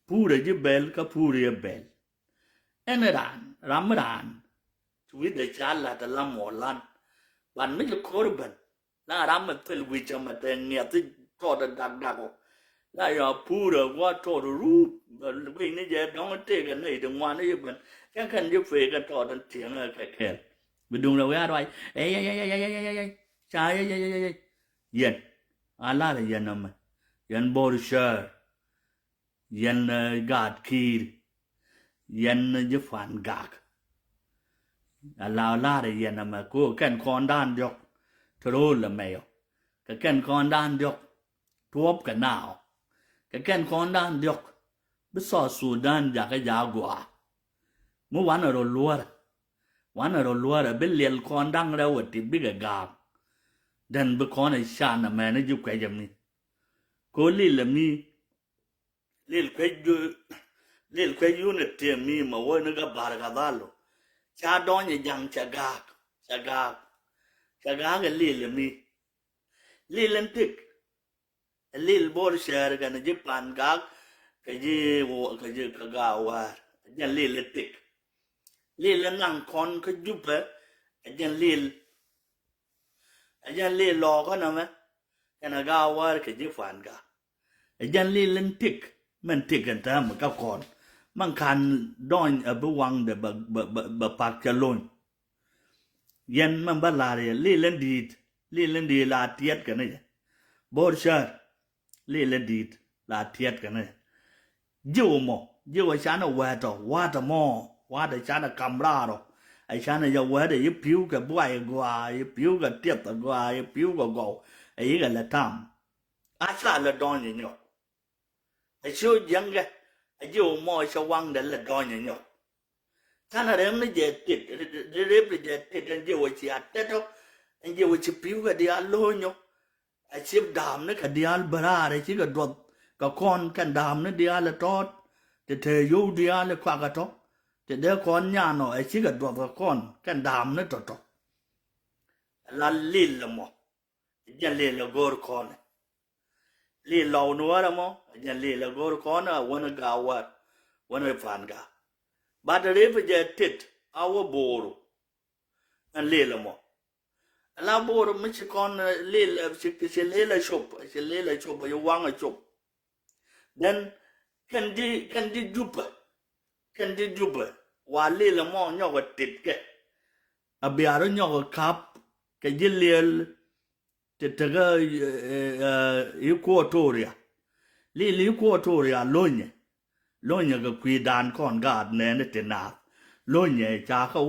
pure je bel ka pure bel eneran ramran with the chala the lamolan ban me korban la ram pel wichama te ngiati to da dago la ya pure wa to ru we ni je dong te ga nei de ngwan ni ben kan je fe ga to dan tiang ka kel bi dung la wa doi ê cha yen ala la yen am yen borsher yen gad kir yen je fan gak ala la de yen am ko kan kon dan jok tro la meo ka kan kon dan jok tuop ka nao ka kan kon dan jok bi so sudan ja ka ja gwa mu wan ro luar wan ro luar be lel kon dang ra wati bi ga gak dan be kon ai shan na me na ju ka jam ni ko li la mi lil kwe yu ne te mi ma wo na ga bar ga dalo cha don ye jang cha ga li la mi lil antik lil bor share ga na je pan ga ka je wo ka je ka ga wa ja lil antik lil nang kon ka ju pe ja lil lo ko na me kana ga wa ka je fan ga ja lil antikมันติกันตามกับก่อนมันคันด้อนบวังเดบปากจะล้นยันมันบลาเรียลีเลนดีลาเทียดกันนี่บอร์ชาร์ลีเลนดีลาเทียดกันนี่ยูไอชานะว่าต่อว่าแต่ชานะกำราหรอไอชานะจะว่าแต่ยิบผิวกับบ่อยกว่ายิบผิวกับเทียบต่อกว่ายิบผิวกับเก่าไอ้กันละทำอาชาละดอนอย่างเงี้ยไอ้ช่วยยังไงไอ้ยูมอชวังเดินละดอนอย่างเงี้ยท่านอะไรไม่เจ็ดติดเรียบเจ็ดติดอันยูไอชีอัดเด็ดอันยูไอชีผิวกับเดียร์โลเนาะไอ้ชีบดามนี่กับเดียร์บราไอ้ชีกับดวดกับคอนกันดามนี่เดียร์ละทอดแต่เธอยูเดียร์ละควากระทบแต่เดี๋ยวคอนยาเนาะไอ้ชีกับดวดกับคอนกันดามนี่ทอดละลิลละมั้งยันลิลละกอร์คอนลีเหล่านัวละมั้งยันลีละกอร์คอนวันกาวัดวันฟันกาบัดเรียบจะติดเอาโบรูอันลีละมั้งลาโบรูไม่ใช่คอนลีละสิลีละชบอยู่วางชบดันกันดีจุบว่าลีละมั้งยอกติดแกอาบิอารุยอกคับแกยิลีลจะตะกอีกัวตัวเรียลีกัวตัวเรียล้นเนี่ยก็คุยดานก่อนกาดเนนเตนาล้นเนี่ยจ้าเขา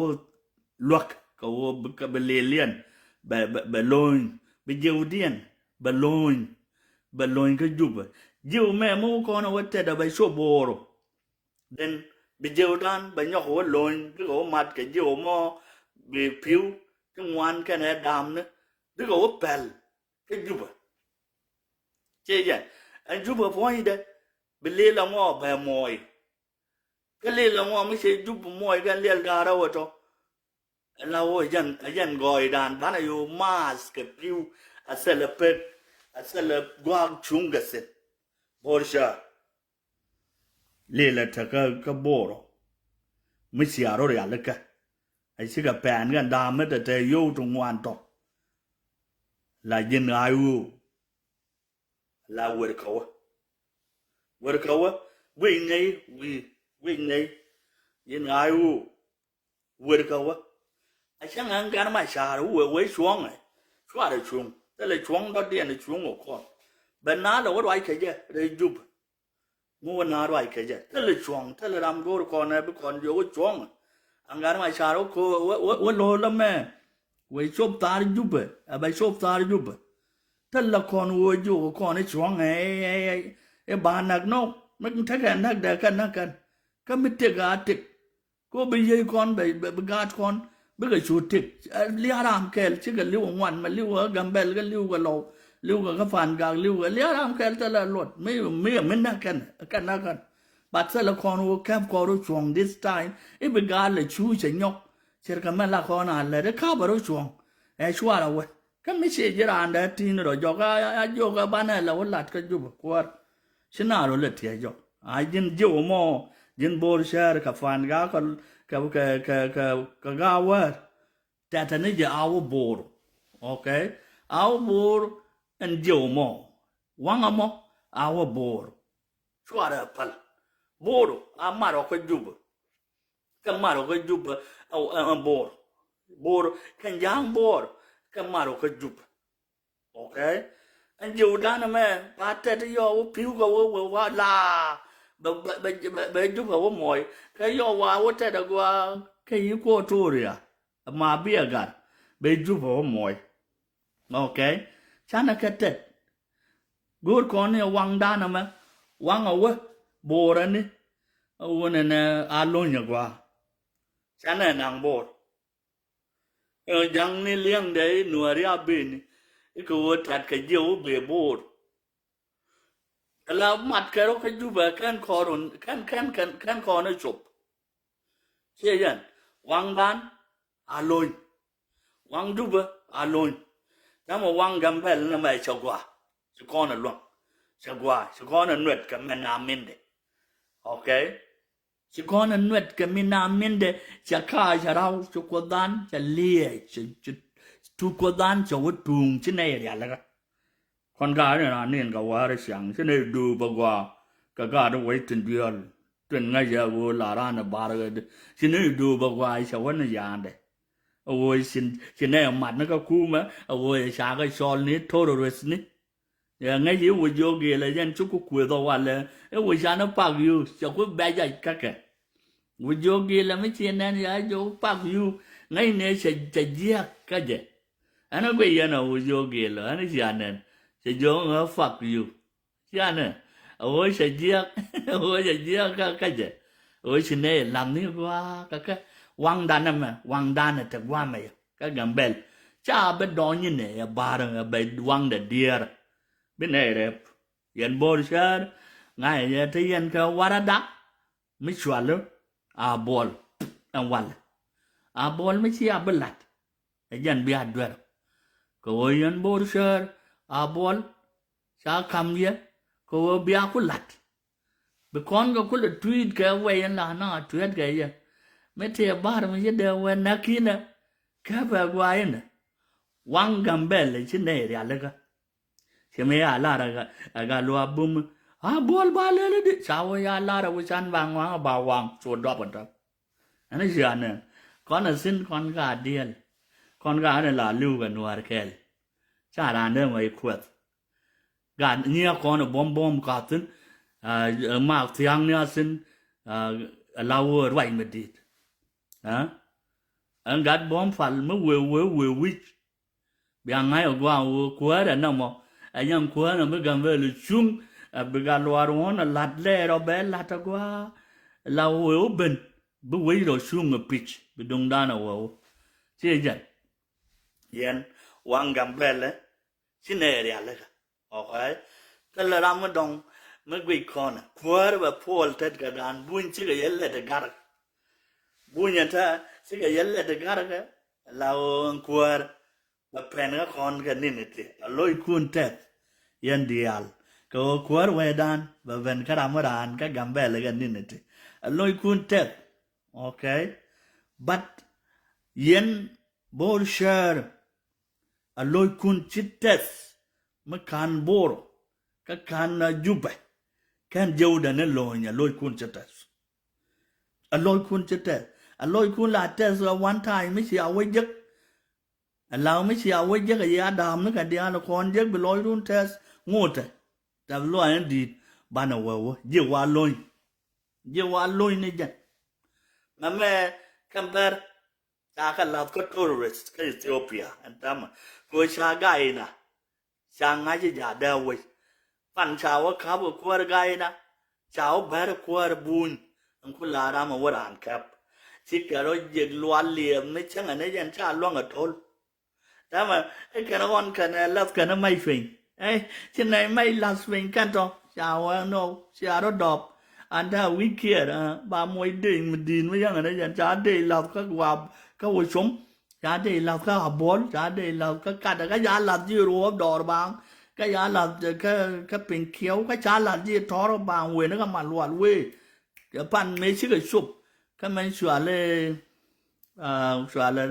ลวกเขาเบลเลียนเบล้นเบยูเดียนเบล้นก็ยุบยูแม่มูก่อนว่าจะได้ไปชั่วโบรเดนเบยูดานเบยอกหัวล้นก็หัวมัดกับยูมอเบผิวจังหวานแค่ไหนดำเนี่ยก็หัวเปลก็ยุบเจ๊ยันอันยุบพอยี่เด้เบลล์ละมั่วเบมอยก็เลี้ยละมั่วไม่ใช่ยุบมอยกันเลี้ยการเอาตัวเรายันกอยดานบ้านอายุมาสกับผิวอาศัยละเป็ดอาศัยละกวางชุงกันเสร็จบอร์ชาเลี้ยละทักก็บอร์ไม่เสียรถยาเล็กไอ้สิ่งกับแปลนกันดามไม่แต่โย่ตรงวันต่อลายินอายุลาเวรเขาวิ่งไงยินอายุเวรเขาไอ้ช่างงานการไม่ชาร์ไว้ช่วงไงช่วยได้ช่วงแต่เลยช่วงตอนเดียนช่วงหัวข้อเป็นน้าเราว่าไว้แค่เจ้เลยจุบมัวน้าไว้แค่เจ้แต่เลยช่วงแต่เลยรำโกรก่อนนะเป็นก่อนโยกช่วงอังการไม่ชาร์ก็ว่าโลละแม่ไว้ชอบตาจุบไปชอบตาจุบถ้าละครวัวอยู่ก่อนในช่วงไอ้บ้านนักนกมันทักกันนักเด็กกันนักกันก็ไม่เตะกาติกก็ไปยืนก่อนไปกาดก่อนไม่เคยชูติกเลี้ยรามแกลชื่อกันเลี้ยววันมาเลี้ยวกัมเบลกันเลี้ยวกับเราเลี้ยวกับฟันกางเลี้ยวกับเลี้ยรามแกลแต่ละรถไม่นักกันนักกันบัดเสละครวัวแคบกอรุช่วง this time ไอ้ไปกาเลยชูเฉยกเชื่อกันแม่ละครอะไรได้ข้าวบารุช่วงไอ้ชัวร์เอาไว้ก็ไม่ใช่จะรานได้ทีนหรอกยกบ้านเราหลัดก็อยู่แบบว่าฉันน่ารู้เลยที่ยก jin jiw mo jin bor share ka fan ga ka ga war ta ne je awo bor okay awo bor en jiw mo wanga mo awo bor chwara pal bor amaro ko jub kamaro ko jub au bor kan jang bor kamaro ko jub okay anh dù đó là mẹ ba tết yo phiếu go wa la be giúp go moi cái yo wa wa tết go cái yêu cô tu rồi mà bia gan be giúp go moi okay chán là cái tết good con này wang đa nè mẹ wang ở bồ ra nè ở nè alo nhở qua chán là nàng bồ giang này liang đấy nua ria bin cái thật cái dấu về bồ là mặt cái đó cái chú về can kho rồi can kho nó chụp chưa vậy quăng đan lôi quăng chú về lôi nếu mà quăng gầm phải là mày chọc qua chứ con là luôn chọc qua chứ con là nuốt cái mình làm mình đấy ok chứ con là nuốt cái mình làm mình đấy chả khai chả rau chọc qua đan chả lia chả tu có đan cho vợ tuồng trên này là con gái này là nên cả vợ sáng trên này đủ bao qua cả gái đó vậy trên biển trên ngay giờ vô là ra nó bà rồi trên này đủ bao qua sao vẫn là già đấy ôi trên này mặt nó có cú mà ôi sáng cái sol này thôi rồi này giờ ngay dưới vô vô kia là dân chúc có quyền đâu à là ôi sáng nó bao nhiêu cho có bé dạy các cái vô vô kia là mấy chuyện này giờ vô bao nhiêu ngay này sẽ giết cái gì anh nói bây giờ nào vô kia là anh nói anh sẽ vô nó fuck you anh ôi sẽ giết cái gì ôi xin này làm như quá cái quăng đan là thật quá mày cái gầm bèn cha bên đó như này bà rằng bên quăng để đi bên này đẹp hiện bồn sơn ngày giờ thấy anh cái quá đắt mới chuẩn luôn bồn anh quăng bồn mới chia bên lạt dân bị ăn được cô yên bồn sơn bồn sao cầm vậy cô bia cô lạt bị con có là tweet cái vậy là nó tweet cái gì mấy thầy bà mình sẽ đều quen nãy kia nè cái bà quay nè quăng gầm bèn lên trên này rồi là cái mấy là cái loa bùm bol ba lên đi sao vậy là cái chân vàng vàng bà vàng chuột đỏ bẩn đó anh ấy giờ nè con là xin con gà điên con gà này là lưu gần nuôi cái cha đàn đây mới khuất gà nhiều con là bom cả tin mà thiang nữa xin lau vậy mà đi anh gạt bom phật mới vừa quýt bây giờ ngay ở qua cuối là nó mà anh em cuối là mới gần về là chung bây giờ loa đó là lạt lẹ rồi bé lạt qua lau vừa bên bây quýt rồi chung ở pitch bị đông đa nào vào chứ gì yên quăng gầm bé đấy chứ này là ok cái là làm cái đông mới quýt con cuối và phô tết cái đàn buôn chứ cái gì là cái gạt bunya ta sika yelle de garga lao kuar ba penga kon ga niniti loy kuntet yan dial ko kuar wedan ba ven karamaran ka gambele ga niniti loy kuntet okay but yen bor share loy kun chitet makan bor ka kan juba kan jawda ne lonya loy kun chitet loy kun chitet lôi cuốn là test là one time mấy xìa quay giấc lao mấy xìa quay giấc cái gì đàm nó cái đi ăn con giấc bị lôi luôn test ngột rồi tại lôi anh đi ban đầu vào nhiều qua lôi này chứ mà mẹ compare ta cái là có tourist cái Ethiopia anh ta mà người xa gai nè xa ngay chứ giả đeo vậy phần chào cá bự qua gai nè chào bé qua buồn anh cứ là ra mà qua đàn kẹp chỉ cái đó dịch loạn liềm mấy chẳng là nó dân cha loạn ở thôn đó mà cái nó còn cái này là cái nó may phình ấy trên này may là phình căn to chào nó chào nó đọp anh ta quý kia ba mươi đỉnh mình đi mấy chẳng là nó dân cha đi là các quà các hồi sống cha đi là các học bốn cha đi là các cả cái giá là gì rồi đỏ bằng ก็ยาหลับจะก็เป็นเขียวก็ชาหลับที่ทอร์บางเวนึกมาลวดเว้ยเดี๋ยวพันไม่ชื่อชุบก็มันชัวเลยชัวเลย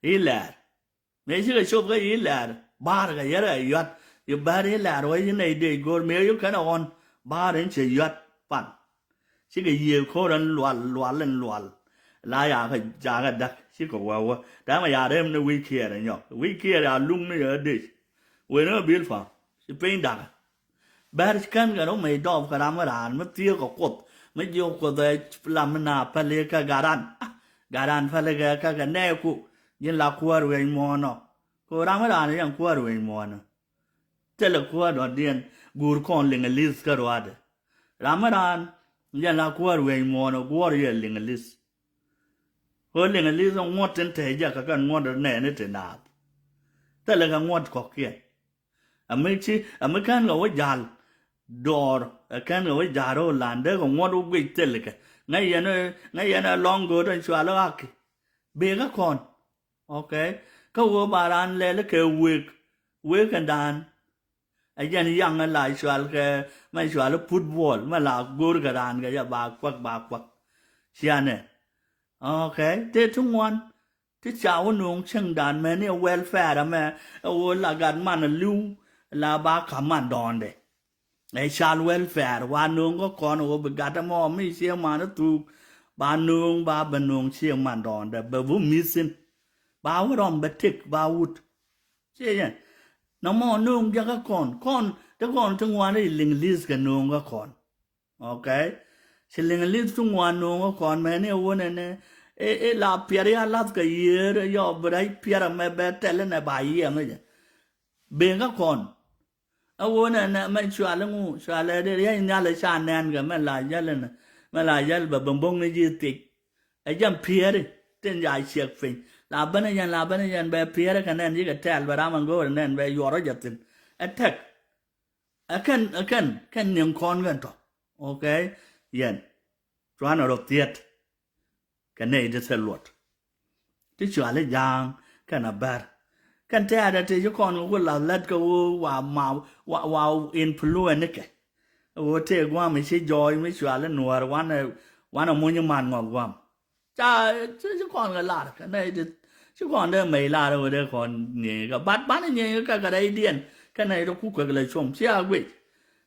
อีแหล่ไม่ชื่อชุบก็อีแหล่บาร์ก็เยอะยัดอยู่บาร์อีแหล่ไว้ยังไงเด็กกูไม่อยู่กันอ่อนบาร์เองจะยัดปันชื่อก็เยี่ยโครันลวดเล่นลวดลายก็จางกันดักชื่อก็ว่าแต่มาอยากได้มันวิเคียร์เนี่ยวิเคียร์อะลุงเนี่ยเด็กเว้ยนะบิลฟ้าสิเป็นดักบาร์กันก็เราไม่ดอบกระดามกระดานมันเตี้ยก็กดไม่ยกก็ได้ลำหน้าพลเอกการันพลเอกก็แน่กูยินละขวดเวงมอนก็รามกระดานยังขวดเวงมอนเจ้าละขวดเดียนกูร์คอนลิงลิสก็รอดรามกระดานยันละขวดเวงมอนกูร์ยังลิงลิสก็ลิงลิสงวดเต็นเทียก็งวดแน่เนี่ยเต็นนาบแต่ละก็งวดก็เกี่ยอเมริกันก็ว่าจัลดอร์กันก็ว่าจารุลันเดก็งวดอุกวิเตลกไงยันลองกูดันชัวร์ลักเบก็คอนโอเคก็ว่าบารันเลยแล้วก็เวกกันดานไอ้ยันยังอะไรชัวร์ก็ไม่ชัวร์ฟุตบอลมาลากูร์กันดานก็จะบากวักเชียเนี่ยโอเคเด็ดทุกวันที่เจ้าหนุ่มเชิงดานแม่เนี่ยเวลแฟร์แม่โอ้ละกันมันลู่ลาบาขามันดอนเดไอชาลเวลแฟร์วานุงก็ก่อนโอ้เบกัดมอไม่เสียมันตุกบานุงบาบนุงเชียมันดอนเดเบวุมิสินบาวรอมเบติกบาวุดเชี่ยน้องมอนุงยังก็ก่อนแต่ก่อนทั้งวันไอ้ลิงลิสกันนุงก็ก่อนโอเคเชลิงลิสทั้งวันนุงก็ก่อนแม่เนี่ยวันเนี่ยลาเพียร์ลาสก็เยอะยอบไรเพียร์แม่เบตเตลเนี่ยบายยังไงเบงก็ก่อนเอาวันนั้นไม่ชัวร์แล้วงูชัวร์เลยเดี๋ยวยังยันเลยชาแนนกันไม่ลายยันเลยนะไม่ลายยันแบบบงในยีติกไอ้ยันเพียร์เต้นใหญ่เชียกฟิงลาบันยันแบบเพียร์กันแน่นยี่กับแทลบารามันก็แน่นแบบยัวรจัดตินแท็กกันยังคอนกันต่อโอเคยันทรานอรบเทียดกันเนี่ยจะเสลวดที่ชัวร์เลยยังกันอับเบอร์กันแต่ได้ที่ยุคก่อนก็เราเล็ดก็ว่ามาว่าอินฟลูเอนซ์เนี่ยโอ้เทว่าไม่ใช่จอยไม่ชัวร์แล้วหนัววันมุนยมันงอกว่าจ้ายุคก่อนก็ลาดกันได้ยุคก่อนได้ไม่ลาดเลยเด็กคนนี่ก็บ้านนี่ก็ได้เดียนกันได้เราคู่กันเลยชมเชื่อวิ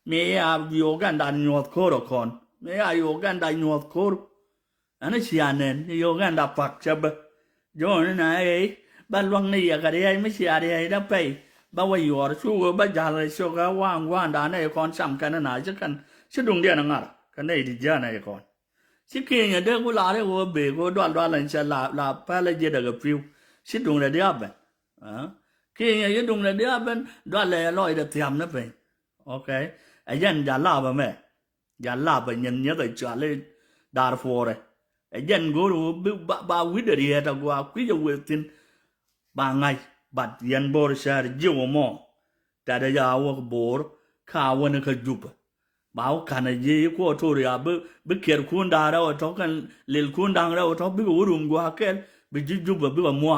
มีอาโยกันดันยอดโครคนมีอาโยกันดันยอดโครอันนี้เชียร์เนี่ยโยกันดับฝักจับโยนไหนบ้านวังนี่ก็ได้ไม่เสียได้ได้ไปบ้านว่าอยู่ชูบ้านจาเลยชูก็ว่างด่านไอ้คนซ้ำกันนั่นจะกันชุดดงเดียนงากันได้ดีจ้าไอ้คนสิเกี่ยงเด็กกูลาเด็กกูเบกูดวลอินชาลาไปเลยเจดกับฟิวชุดดงเดียบเกี่ยงชุดดงเดียบดวลเลยลอยเดียมนะไปโอเคไอ้ยันจะลาบไหมยันลาบยันเนี้ยก็จะเลยดาร์ฟัวเลยไอ้ยันกูรู้บ้าวิดเดียตะกูคุยจะเวทินบางไงบัดยันบอร์ชาร์จิวมอแต่เดี๋ยวว่าบอร์ข้าวันนี้ขจุบบ่าวขันยี่ก็ทุเรียบเขียนคุณดาราท้องกันเลี้ยคุณดังเราท้องบิวรุ่งกว่าแค่บิจุบบิวมัว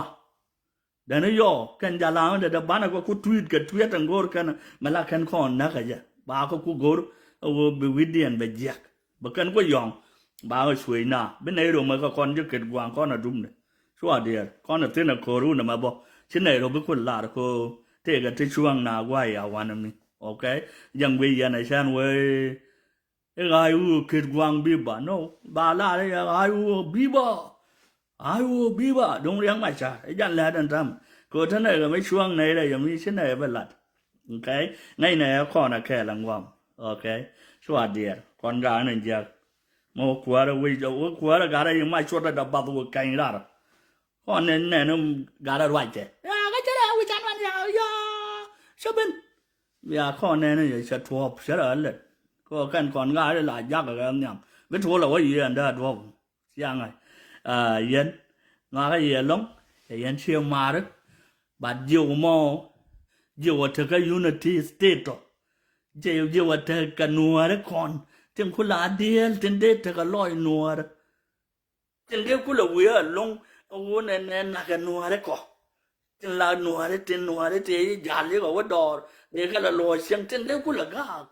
เดี๋ยวนี้ย่อกันจะลาเดี๋ยวบ้านก็คุทวีตกันทวีตอังกอร์กันมาละกันคนนักจะบ่าวก็คุกอร์บิวิดีอันเบจิกบักันก็ยองบ่าวช่วยนะเป็นในโรงมันก็คนจะเกิดกวางคนน่ะดุมเนี่ยชัวร์เดียร์คนน่ะเต้นน่ะโครูน่ะมาบอกชิ้นไหนเราเป็นคนลาโคเทกันที่ช่วงนาไว้อาวันนี้โอเคยังเวียนในชั้นเว้ยไอ้ไอ้อูเกิดกวางบีบ้าโนบาลาเลยไอ้อูบีบ้าดงเรียงไม่ใช่ไอ้ยันแหลดันทำก็ท่านไหนก็ไม่ช่วงไหนเลยยังมีชิ้นไหนเป็นหลัดโอเคไงไหนข้อน่ะแค่หลังวามโอเคชัวร์เดียร์คนกลางนั่นจักโมขวาเราวิ่งจะขวาเราการอะไรยังไม่ช่วยได้ดับบัตรกันได้คนเนี่ยนุ่มการอะไรเจ้ก็จะได้วิจารณ์วันยาชอบเป็นอย่าข้อเนี่ยอย่าชัดทัวร์เสียเลยก็กันก่อนง่ายเลยหลายยักษ์กันเนี่ยไม่ทัวร์เราว่าเย็นได้ทัวร์ยังไงเย็นงาก็เย็นลงเย็นเชียวมาเลยบัดเยี่ยวมอเยี่ยวเธอก็ยูนิตี้สเตทเยี่ยวเธอก็นัวเลยคนถึงคุณลาเดียลถึงเด็ดเธอก็ลอยนัวถึงเด็กคุณละเวียลงโอ้เนี่ยนักนัวเลยก่อน la nuare te jali go dor de kala lo siang tin le kula ga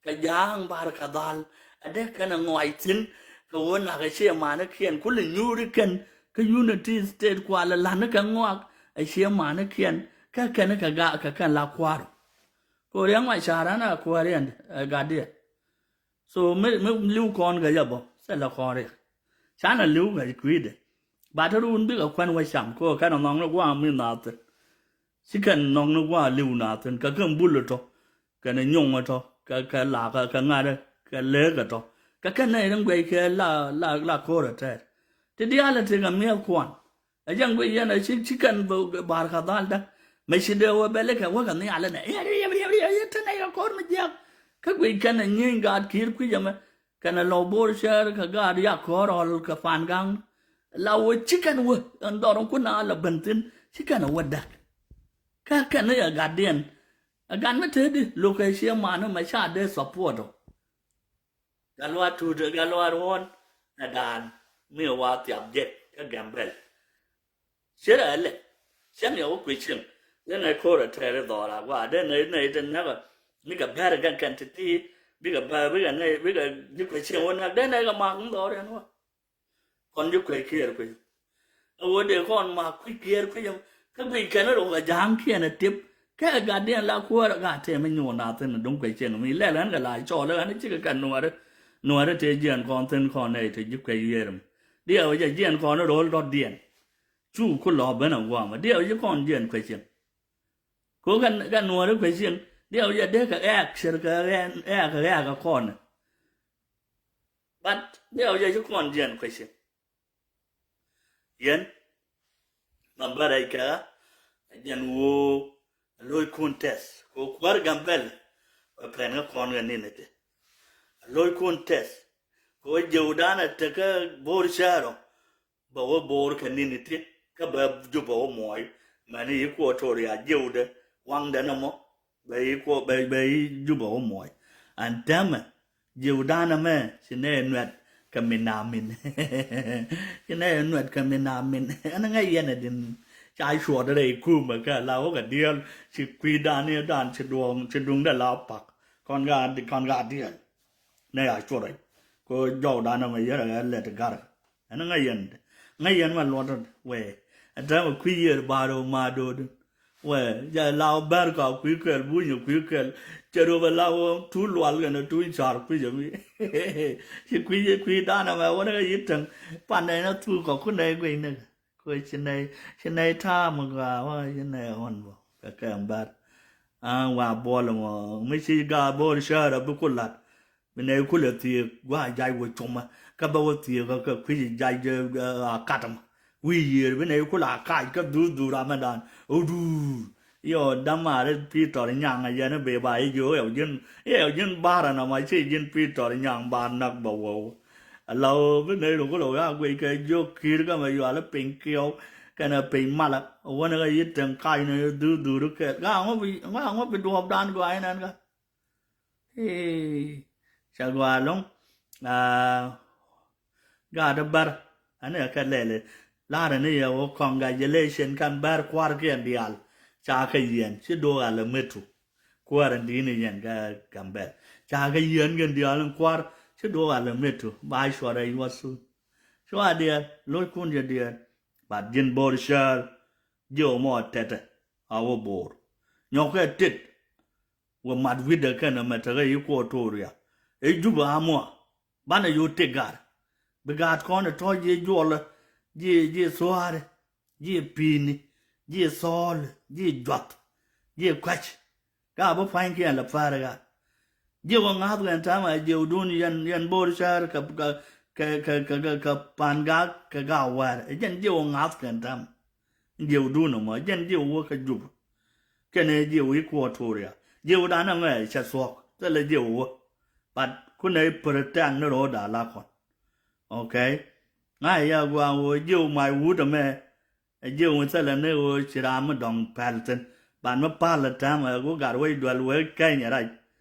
ka yang bar ka dal ade kana ngoi tin ka wona ka sia ma na kien kula nyuri ken ka unity state kwa la na ka ngwa ai sia ma na kien ka kana ka ga ka kan la kwaro ko yang mai sara na kwarian ga de so me liu kon ga yabo sa la khore sana liu ga kwide bà thưa luôn biết ở quan quay sắm cô cái nó nó qua mình nào thế chỉ cần nó qua liu nào thế cái bút được thôi cái này nhung rồi thôi cái là cái ngay đây cái lẽ cái thôi cái này đang quay cái là cô rồi thế thì đi ăn thì cái miếng quan ở trong quay giờ này chỉ cần bà cái đó đó mấy sự đều bên lấy cái cái này ăn này thế này là con mà giờ cái quay cái này nhìn gạt kia cái gì mà cái này lô bò share cái gạt ya có rồi cái phản gang lawo chicken wo ndoron kuna la bantin chicken wo dak ka kana ya guardian agan matedi location mano ma sha de support galwa tu de galwa ron adan mi wa tiap jet ka gambel sera le sem yo question then I call ittere dora wa de ne de na ga mi ga bar gan kan ti bi ga ba bi ga ne bi ga di question wona de ne ga ma ngdo re no con giúp quay kia rồi ôi để con mà quay kia quay các vị cái nó đồ cái dáng kia là tiếp cái gà đen là cua là gà thế mình nhổ nào tên là đúng quay chuyện mình lẽ lắn cái lại cho nó chỉ cái cần nua đó thế diện con tên con này thì giúp quay kia rồi điều giờ diện con nó đổ điện chú có lò bên nào qua mà điều giờ con diện quay chuyện cố cái nua đó quay chuyện điều giờ để cái cái con bắt điều giờ cho con diện quay chuyện yen mambara ka jan wo loy contest ko kwar gambel o prena kon ga ninete loy contest ko jewdana te ka bor sharo ba wo bor ka ninete ka ba ju ba moy mani ko toria jewde wangda no mo ba ko ba ju ba moy an tama jewdana me sine nwet kaminamin cái này nuột kaminamin anh ngay yên là đến trái chuột ở đây cùm mà cả lao cả điên chỉ quy đàn này đàn chỉ đúng để lao bạc con gà điên này là chuột đấy có dầu đàn nào mà giờ là lệ cái gà anh ngay yên mà lo rồi về anh ta mà quy giờ bà đồ mà đồ về giờ lao bèr cả quy kẹl bún nhiều quy kẹl chờ rồi lao thu loal cái nó thu char quy giờ mi chỉ quy đàn nào mà vẫn cái gì chẳng pan này nó thu có cái này quy nữa quy trên này tha mà gà trên này hoàn bộ cái ông bát và bò là mà mấy chỉ gà bò share là bữa cốt lạt bên này cốt lạt thì quá dài quá chôm mà các bao thì cái quy dài cắt mà quy bên này cốt lạt cắt cái du Ramadan yo damare Peter nyang ya na be ba yo yin bara na ma chi yin Peter nyang ba nak ba wo lo bên này ko lo ya we ke yo kir ka ma yo la pin kyo ka na pin ma la wo na yi tang kai na du ke ga ngo bi du hop dan ko ai nan ka cha gwa long ga da bar ana ka le la ra ne yo congratulation kan bar kwar ke dial cha cái yên chứ đồ là mệt rồi qua đàn đi này yên cái cảm bẹ cha cái yên gần đi ăn qua chứ đồ là mệt rồi bài xóa đây quá su xóa đi lối cuốn giờ đi bà dân bò share dầu mò tẹt áo bò nhóc cái tết và mặt video cái nào mà thấy cái yếu của tôi rồi ấy giúp bà mua bán là yếu tết gà bị gà con là thôi gì vô là gì xóa đấy gì pin gì sol gì giọt gì quach cả bố phanh kia là pha ra gì con ngáp cái thằng mà gì đun yan bor shar cái pan gác cái gạo var yan gì con ngáp cái thằng gì đun mà yan gì vô cái giúp cái này gì vô của thôi à gì đã nằm ở chợ sọc tức là gì vô bắt con này pretend nó rồi đã là con ok ngay giờ qua gì mai vô đó mẹ giờ mình sẽ là nơi chỉ làm một đồng palton bạn mà palton mà có cả quay đuổi quay cái nhà này